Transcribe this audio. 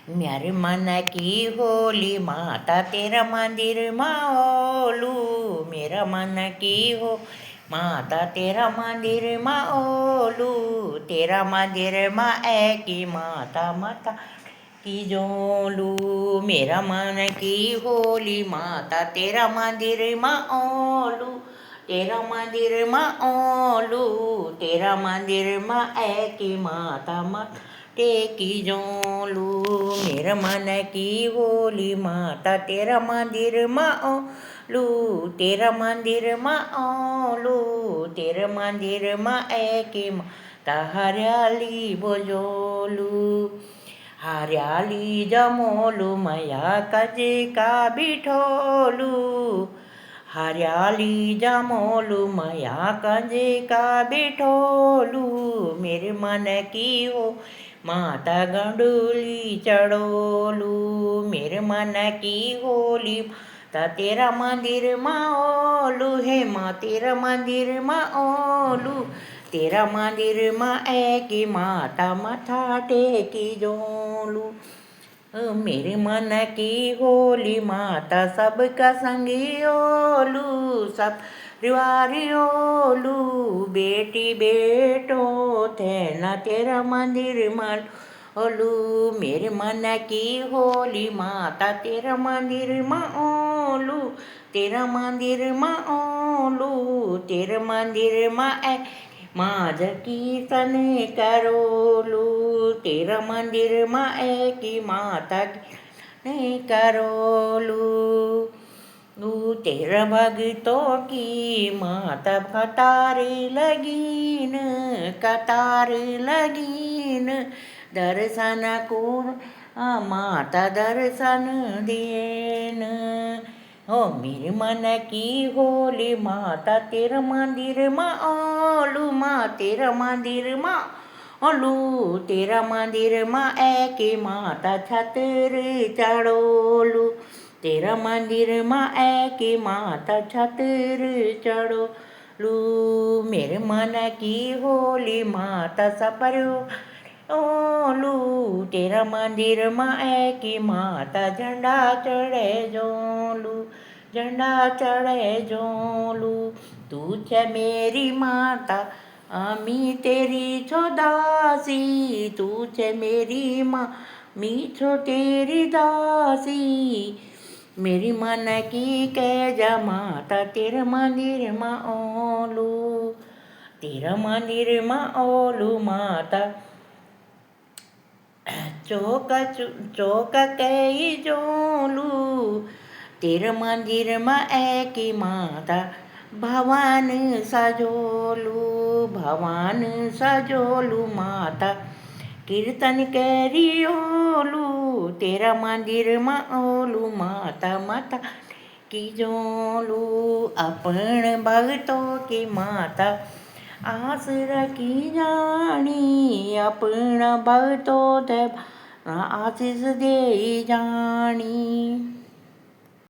मेरे मन की होली माता तेरा मंदिर माओलू। मेरा मन की हो माता तेरा मंदिर माओलू। तेरा मंदिर मा है की माता माता की जोलू। मेरा मन की होली माता तेरा मंदिर माओलू। तेरा मंदिर माओलू। तेरा मंदिर मा है की माता माता टेकी जोलू। मेरा मन की होली माता तेरा मंदिर माओलू। तेरा मंदिर माओलू। तेरा मंदिर मा की माता हरियाली बोझोलू। हरियाली जमोलू मया कजे का बिठोलू। हरियाली जमोलू मया कजे का बिठोलू। मेरे मन की हो माता गंडोली चढ़ोलू। मेरे मन की होली माता तेरा मंदिर माओलू। हे माँ तेरा मंदिर माओलू। तेरा मंदिर माँ है कि माता माथा टेकी जोलू। मेरे मन की होली माता सबका संगी ओलू। सब रिवारी ओलू। बेटी बेटो थे न तेरा मंदिर माल ओलू। मेरे मन की होली माता तेरा मंदिर माओलू। तेरा मंदिर माओलू। तेरा मंदिर माए माझ कीर्तन करोलू। तेरा मंदिर माए की माता कीर्तन करोलू। तेरा भक्तों की माता कतार लगीन कतार लगीन। दर्शन को माता दर्शन देन। हो मेरे मन की होली माता तेरा मंदिर माओलू। माँ तेरा मंदिर माओलू। तेरा मंदिर माँ है कि माता छतर चढ़ोलू। तेरा मंदिर माँ है कि माता छतर चढ़ोलू। मेरे मन की होली माता सपर ओलू। तेरा मंदिर माँ है कि माता झंडा चढ़े जोलू। झंडा चढ़े जोलू। तू छ मेरी माता आमी तेरी छो दासी। तू छ मेरी माँ मी छो तेरी दासी। मेरी मन की कह जा माता तेरा मंदिर माओलू। तेरा मंदिर माओलू माता चौक कई जोलू। तेरा मंदिर माँ है की माता भवन सजोलू। भवन सजोलू माता कीर्तन करियोलू। तेरा मंदिर माओलू माता माता की जोलू। अपन भक्तों की माता आस रखी जानी। अपना भक्तों ते आशीष दे जानी।